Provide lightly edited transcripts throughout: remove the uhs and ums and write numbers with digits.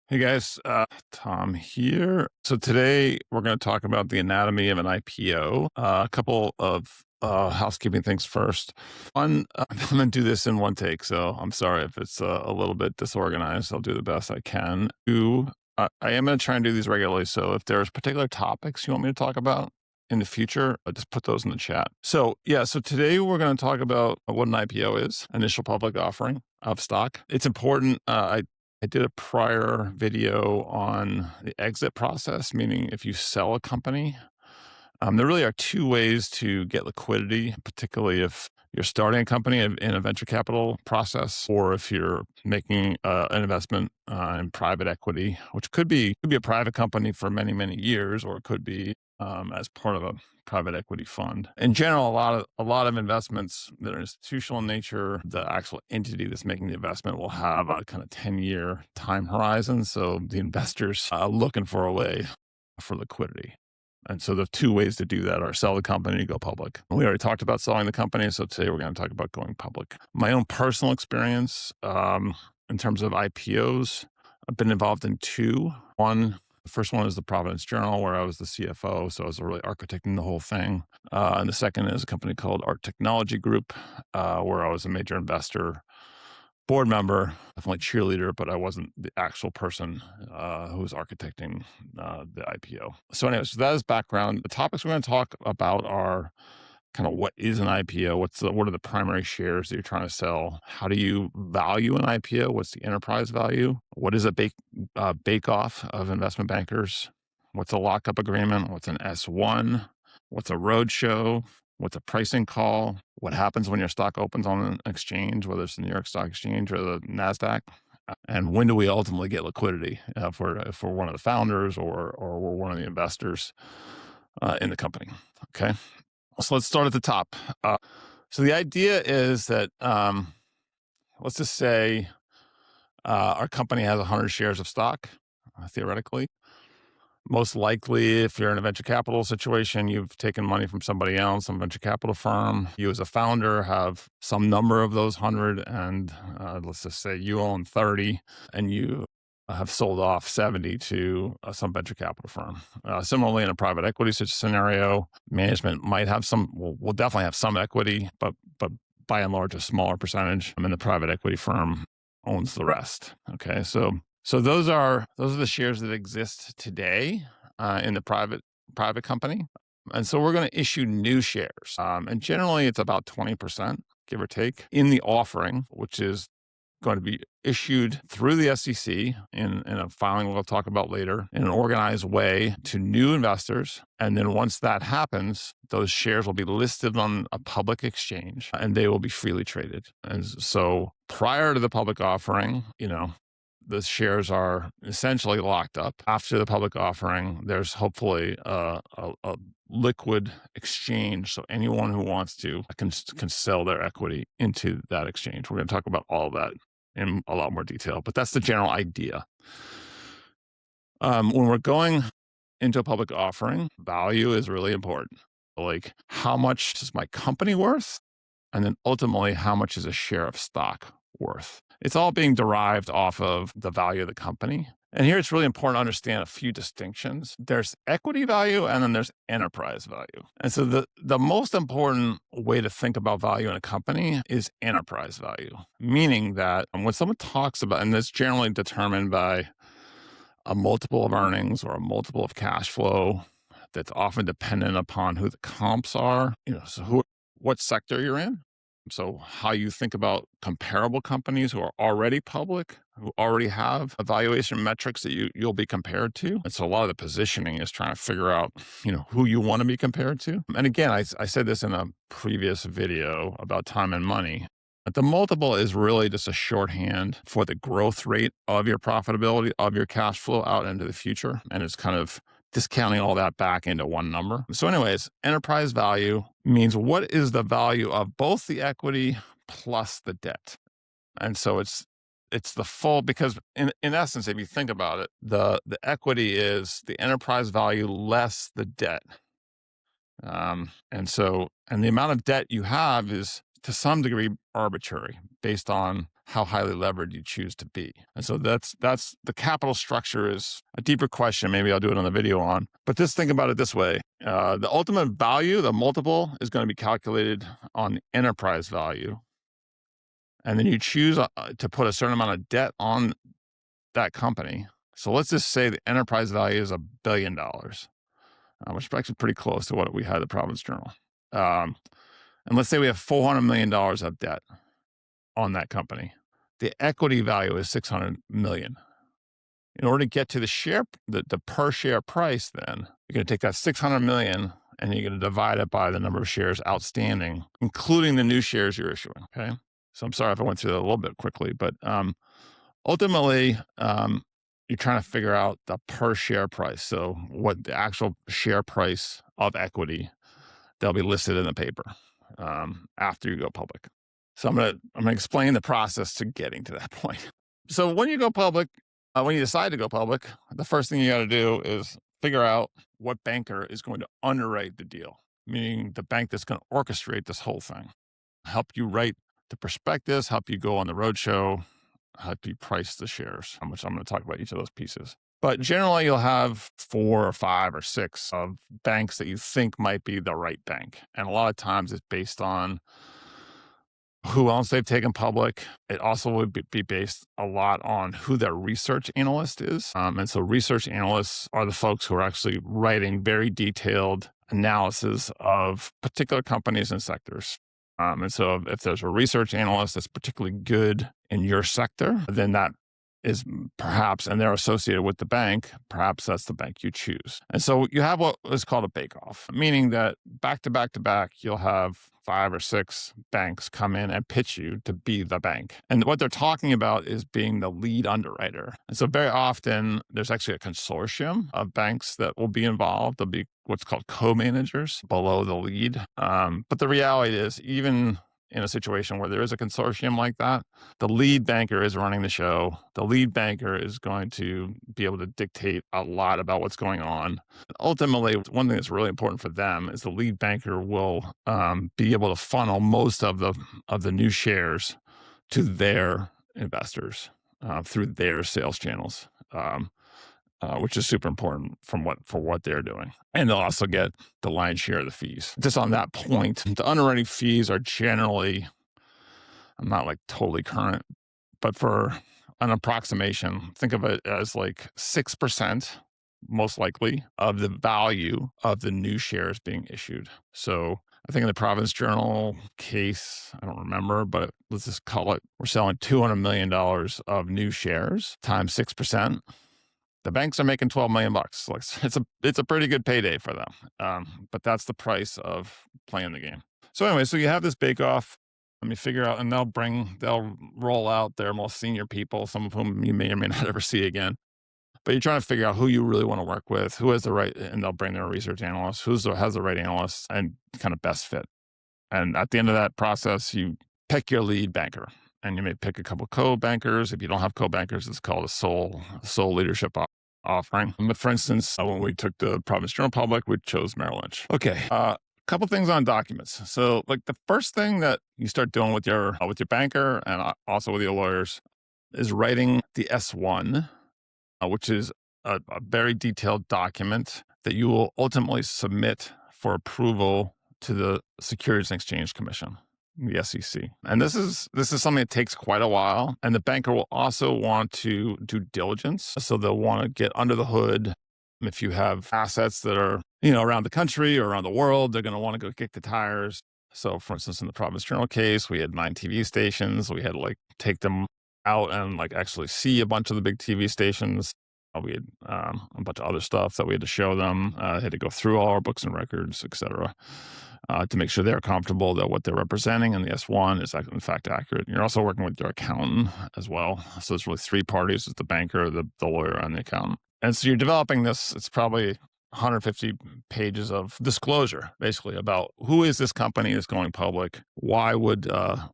Hey guys, Tom here. So today we're going to talk about the anatomy of an IPO. A couple of housekeeping things first. One, I'm going to do this in one take, so I'm sorry if it's a little bit disorganized. I'll do the best I can. Two, I am going to try and do these regularly. So if there's particular topics you want me to talk about in the future, just put those in the chat. So so today we're going to talk about what an IPO is, initial public offering of stock. It's important. I did a prior video on the exit process, meaning if you sell a company, there really are two ways to get liquidity, particularly if you're starting a company in a venture capital process, or if you're making an investment in private equity, which could be a private company for many, many years, or it could be as part of a private equity fund. In general, a lot of investments that are institutional in nature, the actual entity that's making the investment will have a kind of 10-year time horizon. So the investors are looking for a way for liquidity. And so the two ways to do that are sell the company and go public. We already talked about selling the company, so today we're going to talk about going public. My own personal experience in terms of IPOs, I've been involved in two. The first one is the Providence Journal, where I was the CFO, so I was really architecting the whole thing. And the second is a company called Art Technology Group, where I was a major investor, board member, definitely cheerleader, but I wasn't the actual person who was architecting the IPO. So anyway, so that is background. The topics we're going to talk about are kind of what is an IPO? What are the primary shares that you're trying to sell? How do you value an IPO? What's the enterprise value? What is a bake-off of investment bankers? What's a lockup agreement? What's an S1? What's a roadshow? What's a pricing call? What happens when your stock opens on an exchange, whether it's the New York Stock Exchange or the NASDAQ? And when do we ultimately get liquidity if we're one of the founders or we're one of the investors in the company? Okay. So let's start at the top. So the idea is that let's just say our company has 100 shares of stock, theoretically. Most likely, if you're in a venture capital situation, you've taken money from somebody else, some venture capital firm. You as a founder have some number of those 100, and let's just say you own 30, and you have sold off 70 to some venture capital firm. Similarly, in a private equity scenario, management might have will definitely have some equity, but by and large, a smaller percentage. And the private equity firm owns the rest. Okay, so those are the shares that exist today in the private company. And so we're going to issue new shares. And generally it's about 20%, give or take, in the offering, which is going to be issued through the SEC in a filing we'll talk about later in an organized way to new investors. And then once that happens, those shares will be listed on a public exchange and they will be freely traded. And so prior to the public offering, the shares are essentially locked up. After the public offering, there's hopefully a liquid exchange. So anyone who wants to can sell their equity into that exchange. We're going to talk about all of that in a lot more detail, but that's the general idea. When we're going into a public offering, value is really important. Like, how much is my company worth? And then ultimately, how much is a share of stock worth? It's all being derived off of the value of the company. And here it's really important to understand a few distinctions. There's equity value and then there's enterprise value. And so the most important way to think about value in a company is enterprise value, meaning that when someone talks about, and that's generally determined by a multiple of earnings or a multiple of cash flow that's often dependent upon who the comps are, so what sector you're in. So how you think about comparable companies who are already public, who already have evaluation metrics that you'll be compared to. And so a lot of the positioning is trying to figure out, who you want to be compared to. And again, I said this in a previous video about time and money. But the multiple is really just a shorthand for the growth rate of your profitability, of your cash flow out into the future. And it's kind of discounting all that back into one number. So anyways, enterprise value means what is the value of both the equity plus the debt. And so it's the full, because in essence, if you think about it, the equity is the enterprise value less the debt. And the amount of debt you have is to some degree arbitrary based on how highly levered you choose to be. And so that's the capital structure is a deeper question. Maybe I'll do it on the video on, but just think about it this way. The ultimate value, the multiple, is going to be calculated on the enterprise value. And then you choose to put a certain amount of debt on that company. So let's just say the enterprise value is $1 billion, which is actually pretty close to what we had at the Providence Journal. And let's say we have $400 million of debt on that company. The equity value is $600 million. In order to get to the per share price, then you're going to take that $600 million and you're going to divide it by the number of shares outstanding, including the new shares you're issuing. Okay. So I'm sorry if I went through that a little bit quickly, but ultimately, you're trying to figure out the per share price. So what the actual share price of equity that'll be listed in the paper after you go public. So I'm gonna explain the process to getting to that point. So when you go public, when you decide to go public, the first thing you got to do is figure out what banker is going to underwrite the deal, meaning the bank that's going to orchestrate this whole thing, help you write the prospectus, help you go on the roadshow, help you price the shares, how much I'm going to talk about each of those pieces. But generally, you'll have 4 or 5 or 6 of banks that you think might be the right bank. And a lot of times it's based on who else they've taken public. It also would be based a lot on who their research analyst is. And so research analysts are the folks who are actually writing very detailed analysis of particular companies and sectors. And so if there's a research analyst that's particularly good in your sector, then that is perhaps, and they're associated with the bank, perhaps that's the bank you choose. And so you have what is called a bake-off, meaning that back to back to back, you'll have 5 or 6 banks come in and pitch you to be the bank. And what they're talking about is being the lead underwriter. And so very often there's actually a consortium of banks that will be involved. There'll be what's called co-managers below the lead. But the reality is, even in a situation where there is a consortium like that, the lead banker is running the show. The lead banker is going to be able to dictate a lot about what's going on. Ultimately, one thing that's really important for them is the lead banker will be able to funnel most of the new shares to their investors through their sales channels. Which is super important for what they're doing. And they'll also get the lion's share of the fees. Just on that point, the underwriting fees are generally, I'm not like totally current, but for an approximation, think of it as like 6%, most likely, of the value of the new shares being issued. So I think in the Providence Journal case, I don't remember, but let's just call it, we're selling $200 million of new shares times 6%. The banks are making $12 million. Like, it's a pretty good payday for them. But that's the price of playing the game. So anyway, so you have this bake-off. Let me figure out, and they'll roll out their most senior people, some of whom you may or may not ever see again. But you're trying to figure out who you really want to work with, who has the right, and they'll bring their research analyst, has the right analysts and kind of best fit. And at the end of that process, you pick your lead banker. And you may pick a couple co-bankers. If you don't have co-bankers, it's called a sole leadership offering. But for instance, when we took the Providence Journal public, we chose Merrill Lynch. Okay, a couple things on documents. So, like the first thing that you start doing with your banker and also with your lawyers is writing the S1, which is a very detailed document that you will ultimately submit for approval to the Securities and Exchange Commission, the SEC. And this is something that takes quite a while. And the banker will also want to do diligence. So they'll want to get under the hood. If you have assets that are, around the country or around the world, they're going to want to go kick the tires. So for instance, in the Providence Journal case, we had 9 TV stations. We had to take them out and actually see a bunch of the big TV stations. We had a bunch of other stuff that we had to show them. Had to go through all our books and records, et cetera. To make sure they're comfortable that what they're representing in the S1 is in fact accurate. You're also working with your accountant as well. So there's really 3 parties: it's the banker, the lawyer, and the accountant. And so you're developing this, it's probably 150 pages of disclosure, basically, about who is this company that's going public? Why would a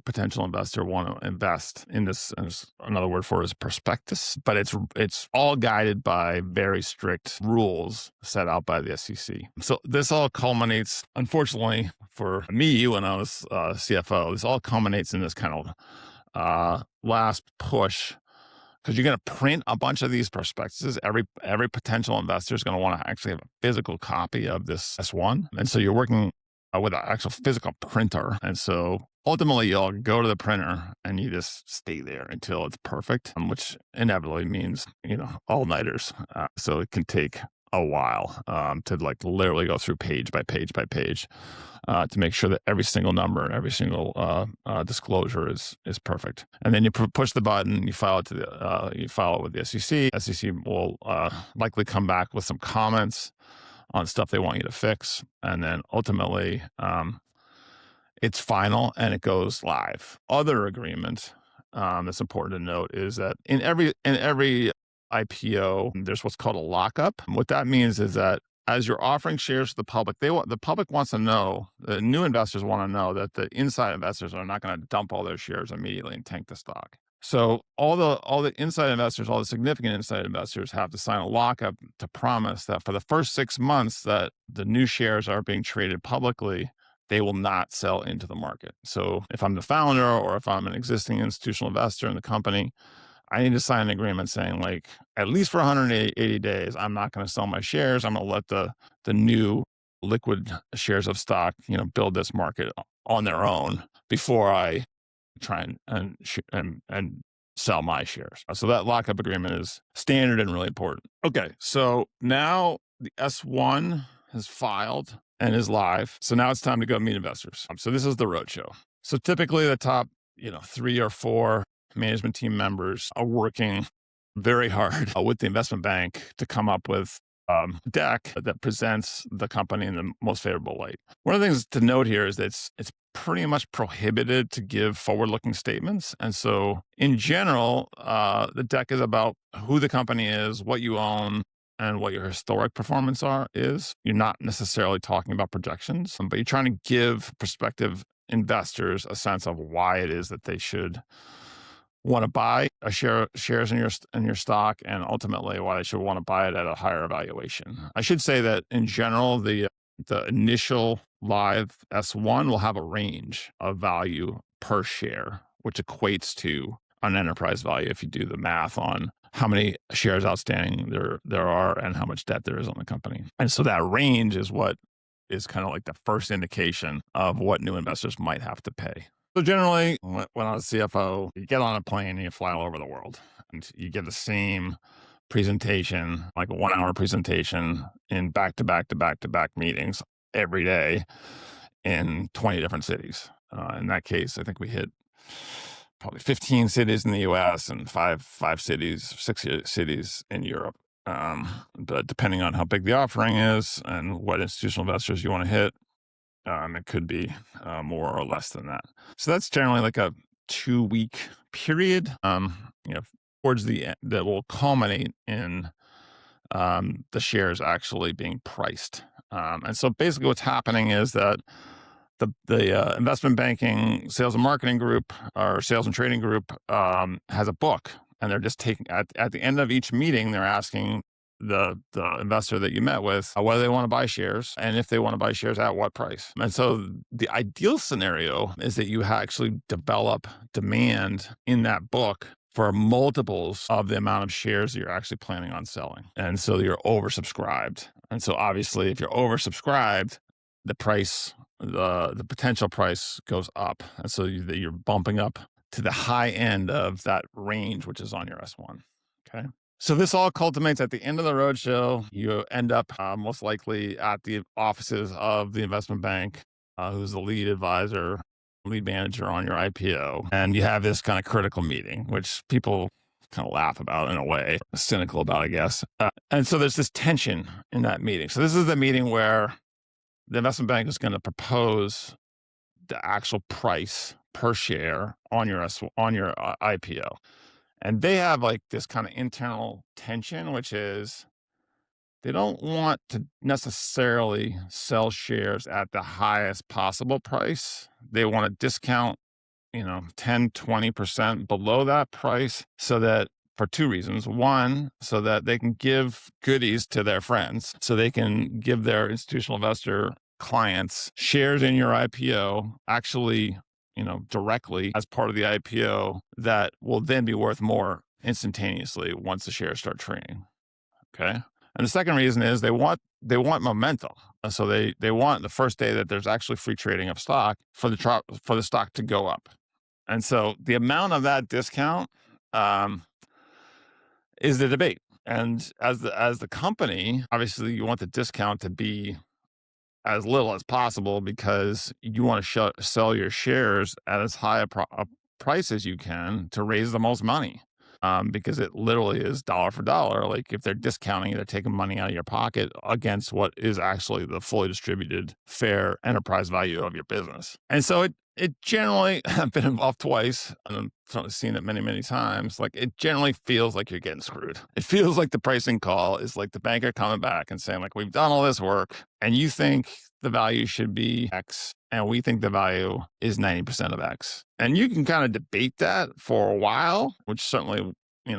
potential investor want to invest in this? And another word for it is prospectus, but it's all guided by very strict rules set out by the SEC. So this all culminates, unfortunately for me, when I was CFO, this all culminates in this kind of last push, because you're going to print a bunch of these prospectuses. Every potential investor is going to want to actually have a physical copy of this S1. And so you're working with an actual physical printer. And so ultimately you'll go to the printer and you just stay there until it's perfect, which inevitably means, all-nighters. So it can take a while to like literally go through page by page by page to make sure that every single number and every single disclosure is perfect. And then you push the button, you file it with the SEC. SEC will likely come back with some comments on stuff they want you to fix, and then ultimately it's final and it goes live. Other agreement that's important to note is that in every IPO, there's what's called a lockup. What that means is that as you're offering shares to the public, the public wants to know, the new investors want to know that the inside investors are not going to dump all their shares immediately and tank the stock. So all the inside investors, all the significant inside investors have to sign a lockup to promise that for the first 6 months that the new shares are being traded publicly, they will not sell into the market. So if I'm the founder or if I'm an existing institutional investor in the company, I need to sign an agreement saying, like, at least for 180 days, I'm not going to sell my shares. I'm going to let the new liquid shares of stock, build this market on their own before I try and sell my shares. So that lockup agreement is standard and really important. Okay, so now the S1 has filed and is live. So now it's time to go meet investors. So this is the roadshow. So typically the top, 3 or 4 management team members are working very hard with the investment bank to come up with a deck that presents the company in the most favorable light. One of the things to note here is that it's pretty much prohibited to give forward-looking statements. And so in general, the deck is about who the company is, what you own, and what your historic performance is. You're not necessarily talking about projections, but you're trying to give prospective investors a sense of why it is that they should want to buy shares in your stock, and ultimately why they should want to buy it at a higher valuation. I should say that in general, the initial live S1 will have a range of value per share, which equates to an enterprise value if you do the math on how many shares outstanding there are and how much debt there is on the company. And so that range is what is kind of like the first indication of what new investors might have to pay. So generally, when I was CFO, you get on a plane and you fly all over the world, and you get the same presentation, like a 1-hour presentation in back-to-back meetings every day in 20 different cities. In that case, I think we hit probably 15 cities in the US and 6 cities in Europe. But depending on how big the offering is and what institutional investors you want to hit, it could be more or less than that. So that's generally like a 2-week period, towards the end, that will culminate in the shares actually being priced. And so basically what's happening is that the investment banking sales and marketing group or sales and trading group has a book, and they're just taking at the end of each meeting, they're asking the investor that you met with whether they want to buy shares, and if they want to buy shares, at what price. And so the ideal scenario is that you actually develop demand in that book for multiples of the amount of shares that you're actually planning on selling. And so you're oversubscribed. And so obviously if you're oversubscribed, the price, the potential price goes up. And so you're bumping up to the high end of that range, which is on your S1. Okay. So this all culminates at the end of the roadshow. You end up most likely at the offices of the investment bank, who's the lead advisor, lead manager on your IPO. And you have this kind of critical meeting, which people kind of laugh about in a way, cynical about, I guess. And so there's this tension in that meeting. So this is the meeting where the investment bank is going to propose the actual price per share on your IPO. And they have like this kind of internal tension, which is they don't want to necessarily sell shares at the highest possible price. They want to discount, 10, 20% below that price, so that for 2 reasons. One, so that they can give goodies to their friends, so they can give their institutional investor clients shares in your IPO, actually directly as part of the IPO that will then be worth more instantaneously once the shares start trading. Okay. And the second reason is they want momentum. So they want the first day that there's actually free trading of stock for the stock to go up. And so the amount of that discount is the debate. And as the company, obviously you want the discount to be as little as possible because you want to sell your shares at as high a price as you can to raise the most money. Because it literally is dollar for dollar. Like if they're discounting, they're taking money out of your pocket against what is actually the fully distributed, fair enterprise value of your business. And so it generally, I've been involved twice and I've certainly seen it many, many times. Like it generally feels like you're getting screwed. It feels like the pricing call is like the banker coming back and saying like, we've done all this work and you think the value should be X and we think the value is 90% of X. And you can kind of debate that for a while, which certainly,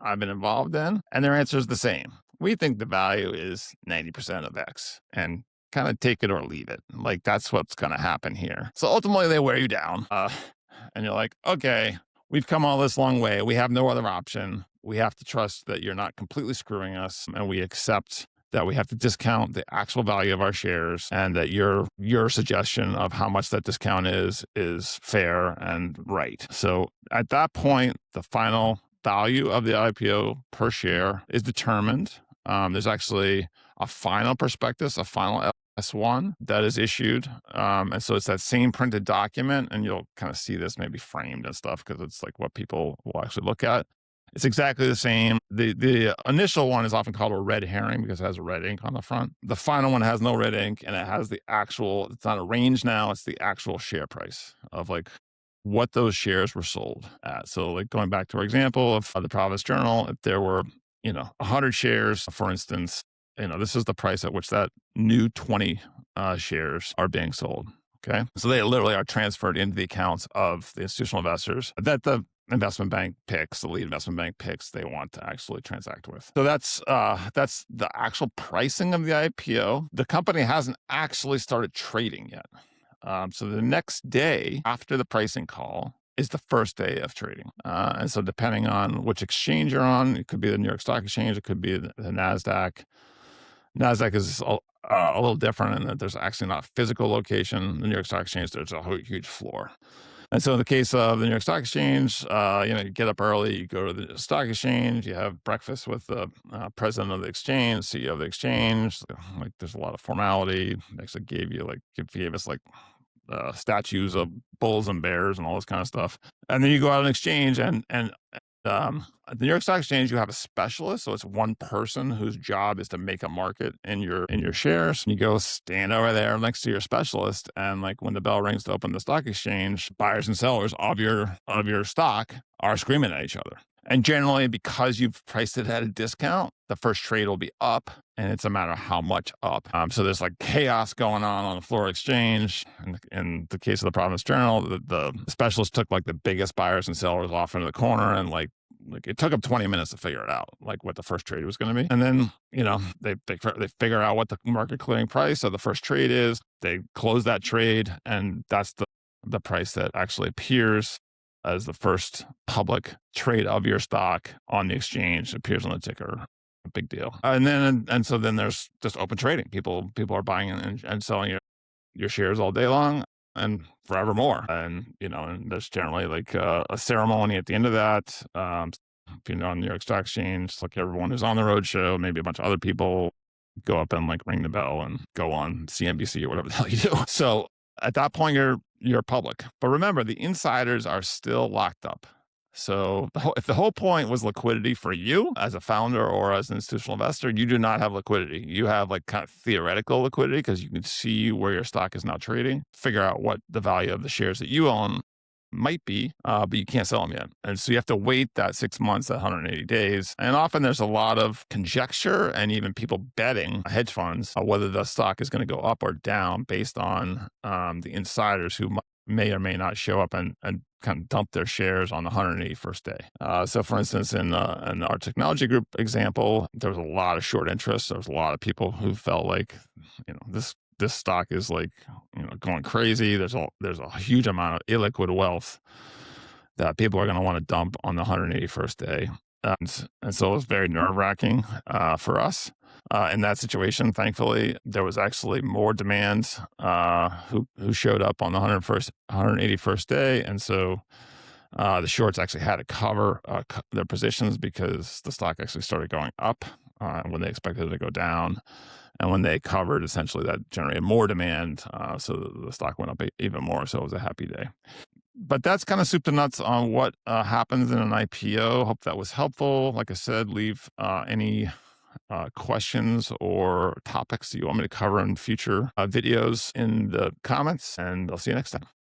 I've been involved in. And their answer is the same. We think the value is 90% of X and kind of take it or leave it. Like that's what's going to happen here. So ultimately they wear you down. And you're like, okay, we've come all this long way. We have no other option. We have to trust that you're not completely screwing us. And we accept that we have to discount the actual value of our shares and that your suggestion of how much that discount is fair and right. So at that point, the final value of the IPO per share is determined. There's actually a final prospectus, a final S1 that is issued. And so it's that same printed document, and you'll kind of see this maybe framed and stuff because it's like what people will actually look at. It's exactly the same. The initial one is often called a red herring because it has red ink on the front. The final one has no red ink and it has the actual, it's not a range now, it's the actual share price of like what those shares were sold at. So like going back to our example of the Providence Journal, if there were, 100 shares, for instance, this is the price at which that new 20 shares are being sold. Okay. So they literally are transferred into the accounts of the institutional investors that the investment bank picks, the lead investment bank picks they want to actually transact with. So that's the actual pricing of the IPO. The company hasn't actually started trading yet. So the next day after the pricing call is the first day of trading. And so depending on which exchange you're on, it could be the New York Stock Exchange, it could be the NASDAQ. NASDAQ is a little different in that there's actually not a physical location. The New York Stock Exchange, there's a huge floor. And so in the case of the New York Stock Exchange, you get up early, you go to the stock exchange, you have breakfast with the president of the exchange, CEO of the exchange. Like there's a lot of formality. They actually gave us statues of bulls and bears and all this kind of stuff. And then you go out on exchange and at the New York Stock Exchange, you have a specialist. So it's one person whose job is to make a market in your shares. You go stand over there next to your specialist. And like when the bell rings to open the stock exchange, buyers and sellers of your stock are screaming at each other. And generally, because you've priced it at a discount, the first trade will be up, and it's a matter of how much up. So there's like chaos going on the floor exchange. In the case of the Providence Journal, the specialist took like the biggest buyers and sellers off into the corner, and like it took them 20 minutes to figure it out, like what the first trade was going to be. And then, they figure out what the market clearing price of the first trade is. They close that trade, and that's the price that actually appears as the first public trade of your stock on the exchange. Appears on the ticker. A big deal. And so then there's just open trading. People are buying and selling your shares all day long and forevermore. And, and there's generally like a ceremony at the end of that. If you're on the New York Stock Exchange, like everyone who's on the road show, maybe a bunch of other people go up and like ring the bell and go on CNBC or whatever the hell you do. So at that point, you're public. But remember, the insiders are still locked up. So if the whole point was liquidity for you as a founder or as an institutional investor, you do not have liquidity. You have like kind of theoretical liquidity because you can see where your stock is now trading, figure out what the value of the shares that you own might be, but you can't sell them yet. And so you have to wait that 6 months, that 180 days. And often there's a lot of conjecture and even people betting, hedge funds, whether the stock is going to go up or down based on the insiders who may or may not show up and kind of dump their shares on the 181st day. So for instance, in our technology group example, there was a lot of short interest. There was a lot of people who felt like, this this stock is like, going crazy. There's a huge amount of illiquid wealth that people are going to want to dump on the 181st day. And so it was very nerve wracking for us. In that situation, thankfully, there was actually more demand who showed up on the 181st day. And so the shorts actually had to cover their positions because the stock actually started going up when they expected it to go down. And when they covered, essentially that generated more demand. So the stock went up even more. So it was a happy day. But that's kind of soup to nuts on what happens in an IPO. Hope that was helpful. Like I said, leave any questions or topics that you want me to cover in future videos in the comments, and I'll see you next time.